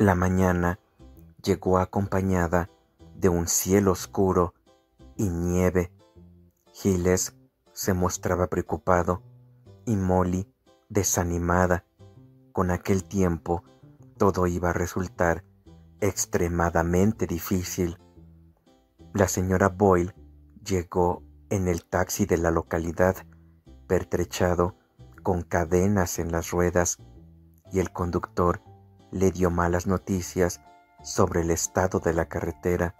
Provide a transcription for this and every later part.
La mañana llegó acompañada de un cielo oscuro y nieve. Giles se mostraba preocupado y Molly desanimada. Con aquel tiempo todo iba a resultar extremadamente difícil. La señora Boyle llegó en el taxi de la localidad, pertrechado con cadenas en las ruedas, y el conductor le dio malas noticias sobre el estado de la carretera.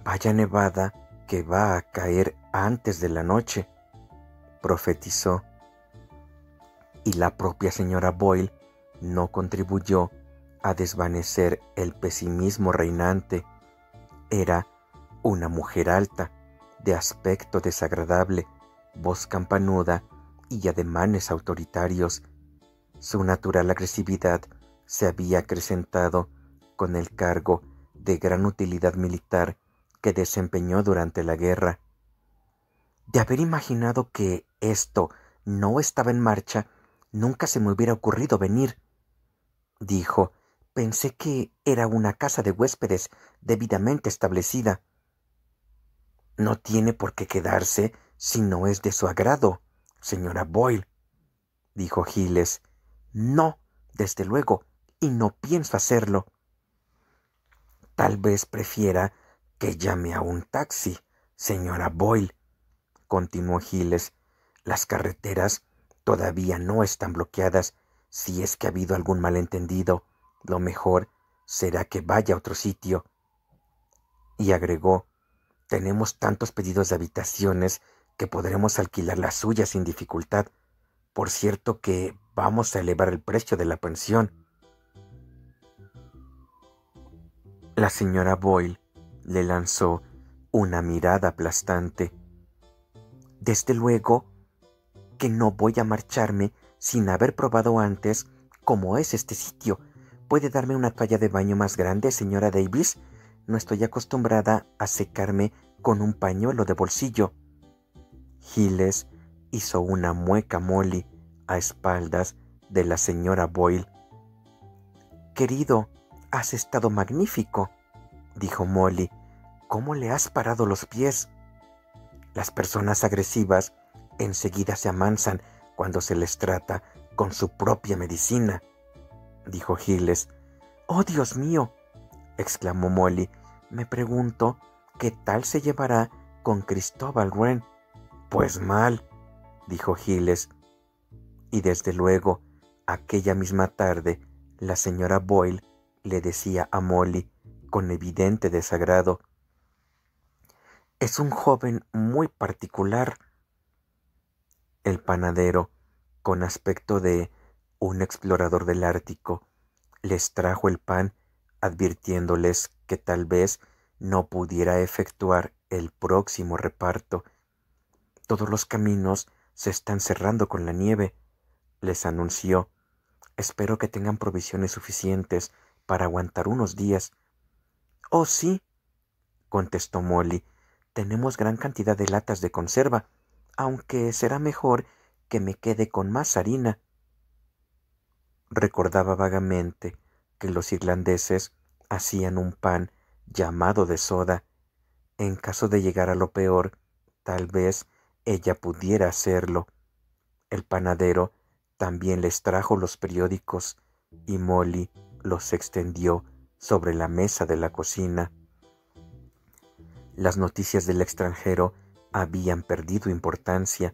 Vaya nevada que va a caer antes de la noche, profetizó. Y la propia señora Boyle no contribuyó a desvanecer el pesimismo reinante. Era una mujer alta, de aspecto desagradable, voz campanuda y ademanes autoritarios. Su natural agresividad se había acrecentado con el cargo de gran utilidad militar que desempeñó durante la guerra. De haber imaginado que esto no estaba en marcha, nunca se me hubiera ocurrido venir, dijo. Pensé que era una casa de huéspedes debidamente establecida. No tiene por qué quedarse si no es de su agrado, señora Boyle, dijo Giles. No, desde luego, y no pienso hacerlo. Tal vez prefiera que llame a un taxi, señora Boyle, continuó Giles. Las carreteras todavía no están bloqueadas. Si es que ha habido algún malentendido, lo mejor será que vaya a otro sitio. Y agregó, tenemos tantos pedidos de habitaciones que podremos alquilar la suya sin dificultad. Por cierto que vamos a elevar el precio de la pensión. La señora Boyle le lanzó una mirada aplastante. Desde luego que no voy a marcharme sin haber probado antes cómo es este sitio. ¿Puede darme una toalla de baño más grande, señora Davis? No estoy acostumbrada a secarme con un pañuelo de bolsillo. Giles hizo una mueca a Molly a espaldas de la señora Boyle. Querido, has estado magnífico, dijo Molly. ¿Cómo le has parado los pies? Las personas agresivas enseguida se amansan cuando se les trata con su propia medicina, dijo Giles. ¡Oh, Dios mío!, exclamó Molly. Me pregunto qué tal se llevará con Cristóbal Wren. Pues mal, dijo Giles. Y desde luego, aquella misma tarde, la señora Boyle le decía a Molly, con evidente desagrado, es un joven muy particular. El panadero, con aspecto de un explorador del Ártico, les trajo el pan, advirtiéndoles que tal vez no pudiera efectuar el próximo reparto. Todos los caminos se están cerrando con la nieve, les anunció. Espero que tengan provisiones suficientes para aguantar unos días. Oh, sí, contestó Molly. Tenemos gran cantidad de latas de conserva, aunque será mejor que me quede con más harina. Recordaba vagamente que los irlandeses hacían un pan llamado de soda. En caso de llegar a lo peor, tal vez ella pudiera hacerlo. El panadero también les trajo los periódicos y Molly los extendió sobre la mesa de la cocina. Las noticias del extranjero habían perdido importancia.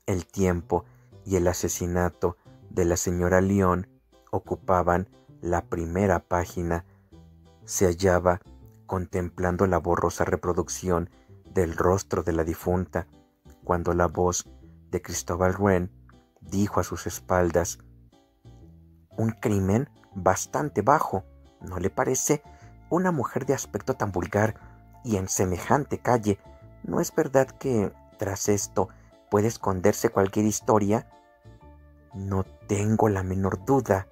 El tiempo y el asesinato de la señora Lyon ocupaban la primera página. Se hallaba contemplando la borrosa reproducción del rostro de la difunta, cuando la voz de Cristóbal Wren dijo a sus espaldas, un crimen bastante bajo, ¿no le parece? Una mujer de aspecto tan vulgar y en semejante calle, ¿no es verdad que tras esto puede esconderse cualquier historia? No tengo la menor duda,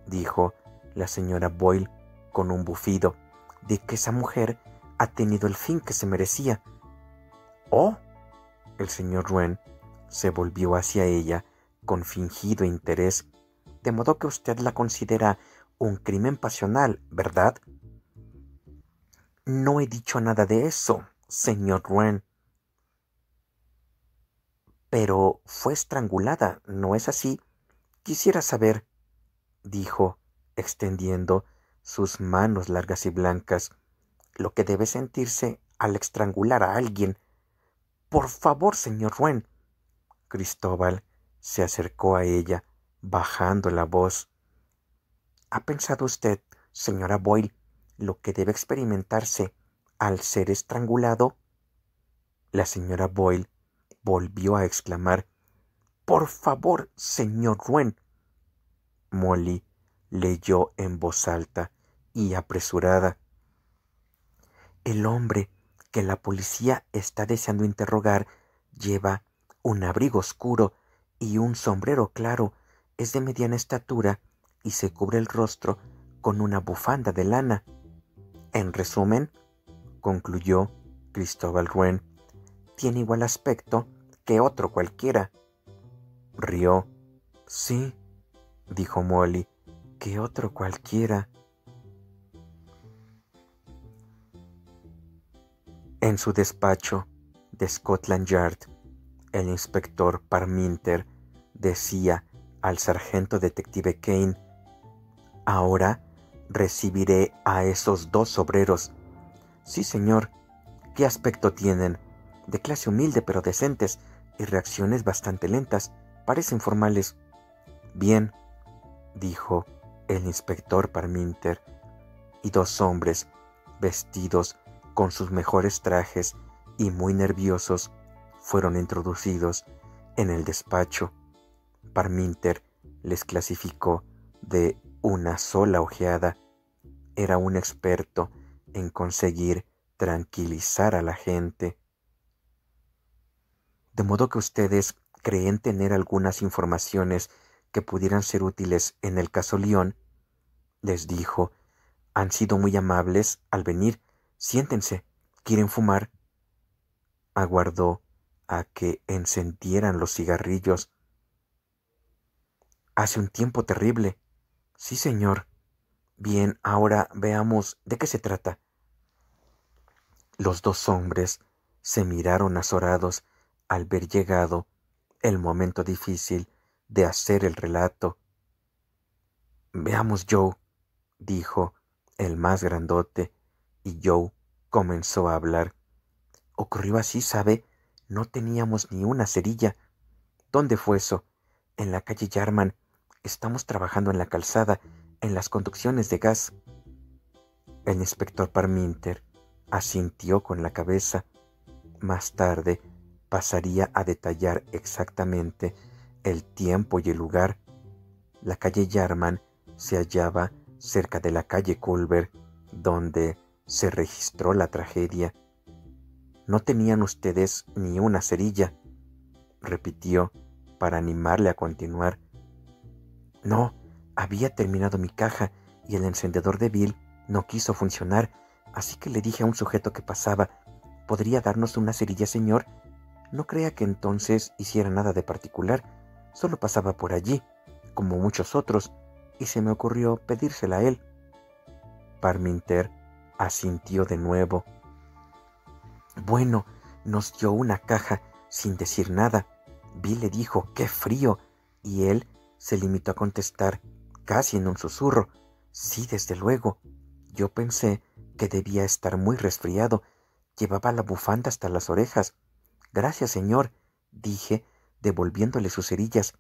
dijo la señora Boyle con un bufido, de que esa mujer ha tenido el fin que se merecía. ¡Oh! El señor Wren se volvió hacia ella con fingido interés, de modo que usted la considera un crimen pasional, ¿verdad? No he dicho nada de eso, señor Wren. Pero fue estrangulada, ¿no es así? Quisiera saber, dijo, extendiendo sus manos largas y blancas, lo que debe sentirse al estrangular a alguien. Por favor, señor Wren. Cristóbal se acercó a ella, bajando la voz. ¿Ha pensado usted, señora Boyle, lo que debe experimentarse al ser estrangulado? La señora Boyle volvió a exclamar: «Por favor, señor Wren». Molly leyó en voz alta y apresurada: «El hombre que la policía está deseando interrogar lleva un abrigo oscuro y un sombrero claro, es de mediana estatura y se cubre el rostro con una bufanda de lana. En resumen», concluyó Cristóbal Wren, «tiene igual aspecto que otro cualquiera». Rió. «Sí», dijo Molly, «que otro cualquiera». En su despacho de Scotland Yard, el inspector Parminter decía al sargento detective Kane: «Ahora recibiré a esos dos obreros». «Sí, señor». «¿Qué aspecto tienen?» «De clase humilde pero decentes y reacciones bastante lentas. Parecen formales». «Bien», dijo el inspector Parminter, y dos hombres, vestidos con sus mejores trajes y muy nerviosos, fueron introducidos en el despacho. Parminter les clasificó de una sola ojeada. Era un experto en conseguir tranquilizar a la gente. «De modo que ustedes creen tener algunas informaciones que pudieran ser útiles en el caso Lyon», les dijo. «Han sido muy amables al venir. Siéntense. ¿Quieren fumar?» Aguardó a que encendieran los cigarrillos. «Hace un tiempo terrible». «Sí, señor». «Bien, ahora veamos de qué se trata». Los dos hombres se miraron azorados al ver llegado el momento difícil de hacer el relato. «Veamos, Joe», dijo el más grandote, y Joe comenzó a hablar. «Ocurrió así, ¿sabe? No teníamos ni una cerilla». «¿Dónde fue eso?» «En la calle Yarman. Estamos trabajando en la calzada, en las conducciones de gas». El inspector Parminter asintió con la cabeza. Más tarde pasaría a detallar exactamente el tiempo y el lugar. La calle Yarman se hallaba cerca de la calle Culver, donde se registró la tragedia. «No tenían ustedes ni una cerilla», repitió para animarle a continuar. «No, había terminado mi caja y el encendedor de Bill no quiso funcionar, así que le dije a un sujeto que pasaba: «¿Podría darnos una cerilla, señor?». No crea que entonces hiciera nada de particular, solo pasaba por allí, como muchos otros, y se me ocurrió pedírsela a él». Parminter asintió de nuevo. «Bueno, nos dio una caja sin decir nada. Bill le dijo: «¡Qué frío!», y él se limitó a contestar, casi en un susurro: «Sí, desde luego». Yo pensé que debía estar muy resfriado. Llevaba la bufanda hasta las orejas. «Gracias, señor», dije, devolviéndole sus cerillas,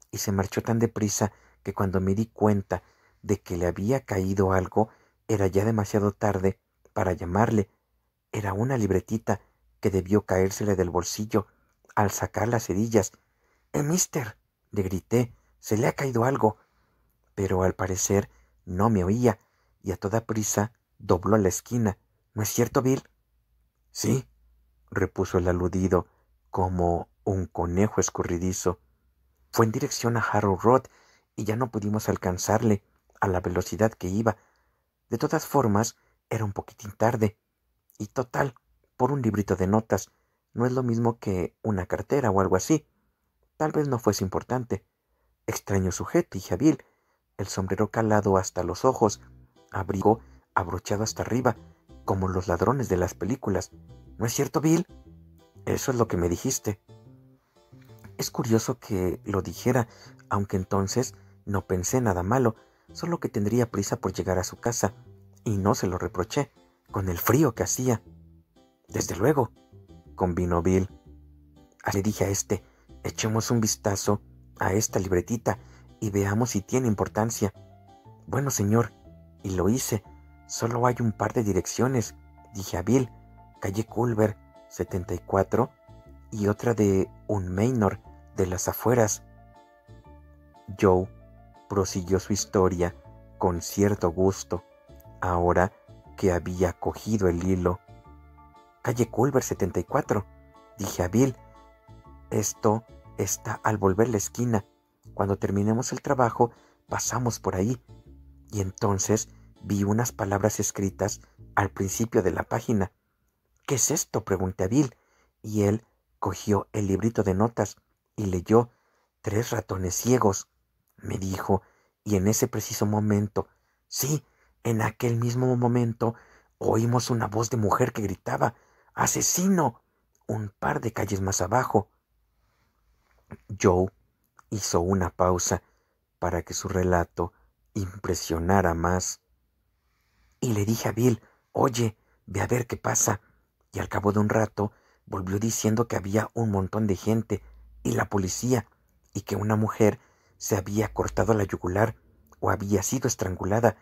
y se marchó tan deprisa que cuando me di cuenta de que le había caído algo, era ya demasiado tarde para llamarle. Era una libretita que debió caérsele del bolsillo al sacar las cerillas. «Mister», le grité, «se le ha caído algo». Pero al parecer no me oía, y a toda prisa dobló a la esquina. «¿No es cierto, Bill?». «Sí», repuso el aludido, como un conejo escurridizo. «Fue en dirección a Harrow Road y ya no pudimos alcanzarle a la velocidad que iba. De todas formas, era un poquitín tarde. Y total, por un librito de notas, no es lo mismo que una cartera o algo así. Tal vez no fuese importante. Extraño sujeto, hija Bill, el sombrero calado hasta los ojos, abrigo abrochado hasta arriba, como los ladrones de las películas. ¿No es cierto, Bill? Eso es lo que me dijiste. Es curioso que lo dijera, aunque entonces no pensé nada malo, solo que tendría prisa por llegar a su casa, y no se lo reproché, con el frío que hacía. Desde luego, convino Bill. Le dije a echemos un vistazo a esta libretita y veamos si tiene importancia. Bueno, señor, y lo hice. Solo hay un par de direcciones, dije a Bill. Calle Culver, 74, y otra de un Manor de las afueras. Joe prosiguió su historia con cierto gusto, ahora que había cogido el hilo. Calle Culver 74, dije a Bill. Esto está al volver la esquina. Cuando terminemos el trabajo, pasamos por ahí. Y entonces vi unas palabras escritas al principio de la página. ¿Qué es esto?, pregunté a Bill, y él cogió el librito de notas y leyó 3 ratones ciegos, me dijo, y en ese preciso momento, sí, en aquel mismo momento, oímos una voz de mujer que gritaba, ¡asesino!, un par de calles más abajo. Joe hizo una pausa para que su relato impresionara más. Y le dije a Bill, oye, ve a ver qué pasa. Y al cabo de un rato volvió diciendo que había un montón de gente y la policía, y que una mujer se había cortado la yugular o había sido estrangulada,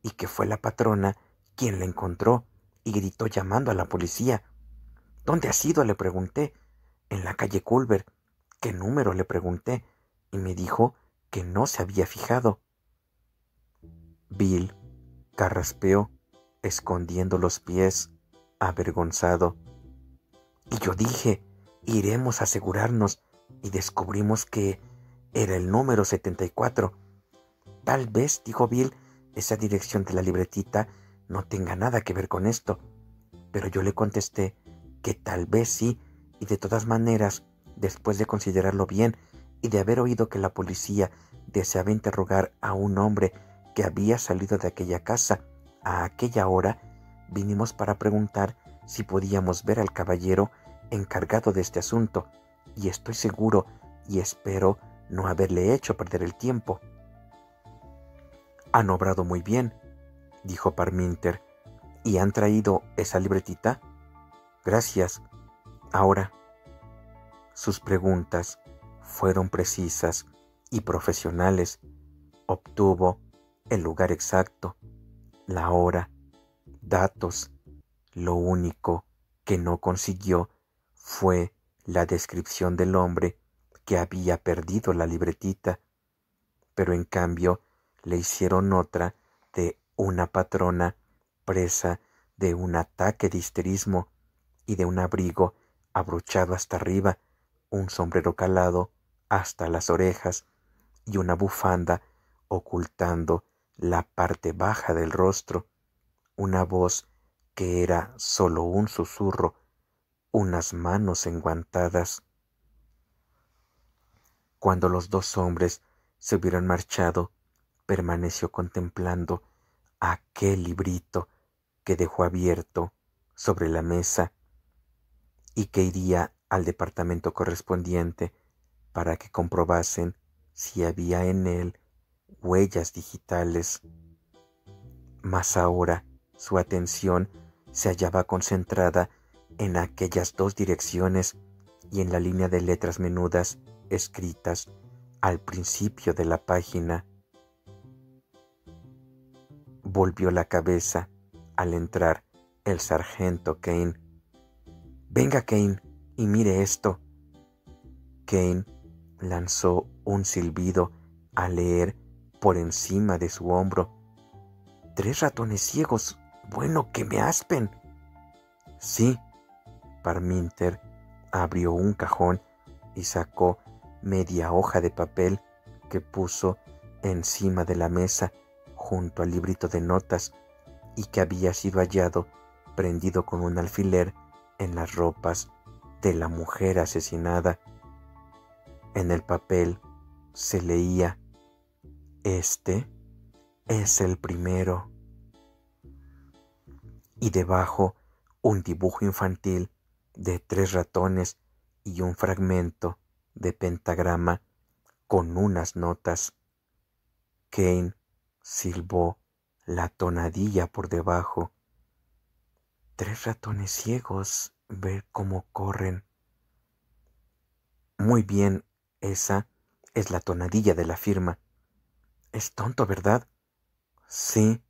y que fue la patrona quien la encontró y gritó llamando a la policía. ¿Dónde has ido?, le pregunté. En la calle Culver. ¿Qué número?, le pregunté, y me dijo que no se había fijado. Bill carraspeó, escondiendo los pies, avergonzado. Y yo dije, iremos a asegurarnos, y descubrimos que era el número 74. Tal vez, dijo Bill, esa dirección de la libretita no tenga nada que ver con esto. Pero yo le contesté que tal vez sí, y de todas maneras, después de considerarlo bien y de haber oído que la policía deseaba interrogar a un hombre que había salido de aquella casa a aquella hora, vinimos para preguntar si podíamos ver al caballero encargado de este asunto, y estoy seguro y espero no haberle hecho perder el tiempo. Han obrado muy bien, dijo Parminter. ¿Y han traído esa libretita? Gracias. Ahora, sus preguntas fueron precisas y profesionales. Obtuvo el lugar exacto, la hora, datos. Lo único que no consiguió fue la descripción del hombre que había perdido la libretita, pero en cambio le hicieron otra de una patrona presa de un ataque de histerismo y de un abrigo abrochado hasta arriba, un sombrero calado hasta las orejas y una bufanda ocultando la parte baja del rostro, una voz que era solo un susurro, unas manos enguantadas. Cuando los 2 hombres se hubieron marchado, permaneció contemplando aquel librito que dejó abierto sobre la mesa y que iría al departamento correspondiente para que comprobasen si había en él huellas digitales. Mas ahora su atención se hallaba concentrada en aquellas 2 direcciones y en la línea de letras menudas escritas al principio de la página. Volvió la cabeza al entrar el sargento Kane. «Venga, Kane, y mire esto». Kane lanzó un silbido al leer por encima de su hombro. «3 ratones ciegos, bueno, que me aspen». Sí. Parminter abrió un cajón y sacó media hoja de papel que puso encima de la mesa junto al librito de notas y que había sido hallado prendido con un alfiler en las ropas de la mujer asesinada. En el papel se leía: «Este es el primero. Y debajo un dibujo infantil de 3 ratones y un fragmento de pentagrama con unas notas. Kane silbó la tonadilla por debajo. 3 ratones ciegos, ver cómo corren. Muy bien, esa es la tonadilla de la firma. Es tonto, ¿verdad? Sí,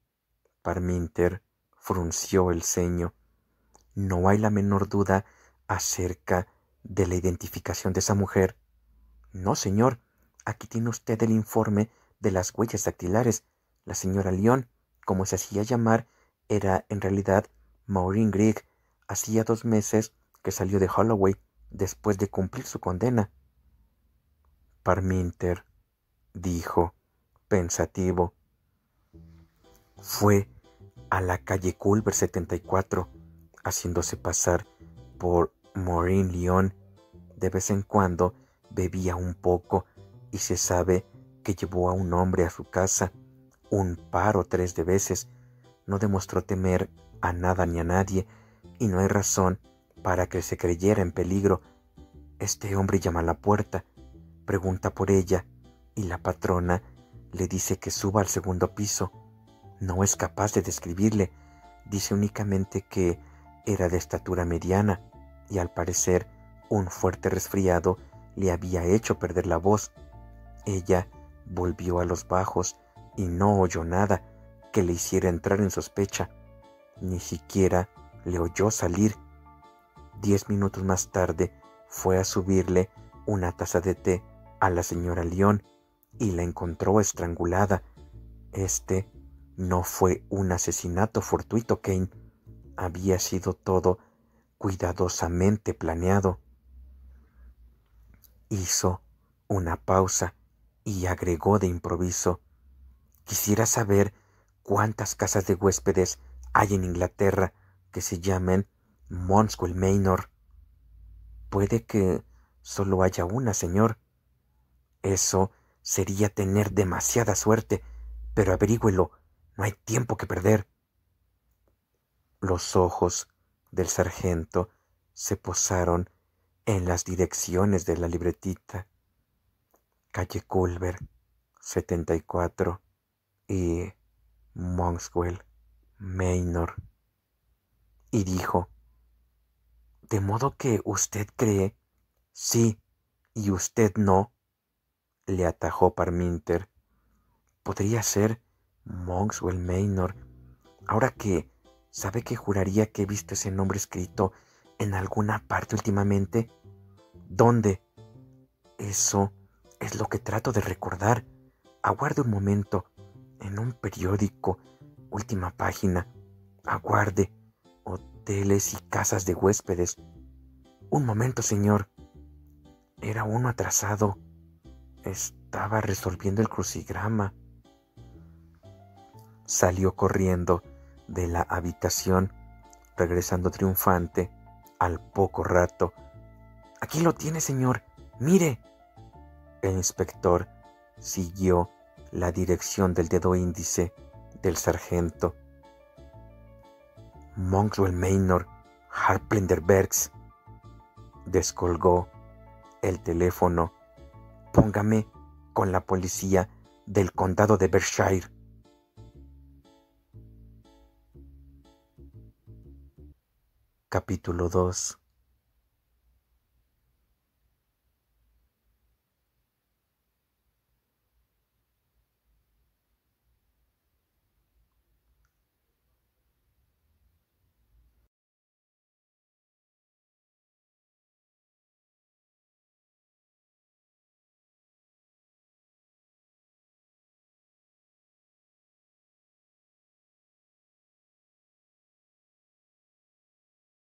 Parminter frunció el ceño. No hay la menor duda acerca de la identificación de esa mujer. No, señor. Aquí tiene usted el informe de las huellas dactilares. La señora Lyon, como se hacía llamar, era en realidad Maureen Grigg. Hacía 2 meses que salió de Holloway después de cumplir su condena. Parminter dijo, pensativo. Fue a la calle Culver 74, haciéndose pasar por Maureen Lyon. De vez en cuando bebía un poco y se sabe que llevó a un hombre a su casa 1 par o 3 de veces. No demostró temer a nada ni a nadie y no hay razón para que se creyera en peligro. Este hombre llama a la puerta, pregunta por ella y la patrona le dice que suba al 2.º piso. No es capaz de describirle, dice únicamente que era de estatura mediana y al parecer un fuerte resfriado le había hecho perder la voz. Ella volvió a los bajos y no oyó nada que le hiciera entrar en sospecha. Ni siquiera le oyó salir. 10 minutos más tarde fue a subirle una taza de té a la señora Lyon y la encontró estrangulada. Este no fue un asesinato fortuito, Kane. Había sido todo cuidadosamente planeado. Hizo una pausa y agregó de improviso: quisiera saber cuántas casas de huéspedes hay en Inglaterra que se llamen Monkswell Manor. Puede que solo haya una, señor. Eso sería tener demasiada suerte, pero averígüelo, no hay tiempo que perder. Los ojos del sargento se posaron en las direcciones de la libretita. Calle Culver, 74 y Monkswell Manor. Y dijo: ¿de modo que usted cree? Sí, y usted no, le atajó Parminter. Podría ser Monkswell Manor. Ahora que sabe que juraría que he visto ese nombre escrito en alguna parte últimamente. ¿Dónde? Eso es lo que trato de recordar. Aguarde un momento. En un periódico, última página. Aguarde. Hoteles y casas de huéspedes. Un momento, señor. Era uno atrasado. Estaba resolviendo el crucigrama. Salió corriendo de la habitación, regresando triunfante al poco rato. Aquí lo tiene, señor. Mire. El inspector siguió la dirección del dedo índice del sargento. Monkswell Manor, Harplenderbergs. Descolgó el teléfono. Póngame con la policía del condado de Berkshire. Capítulo 2.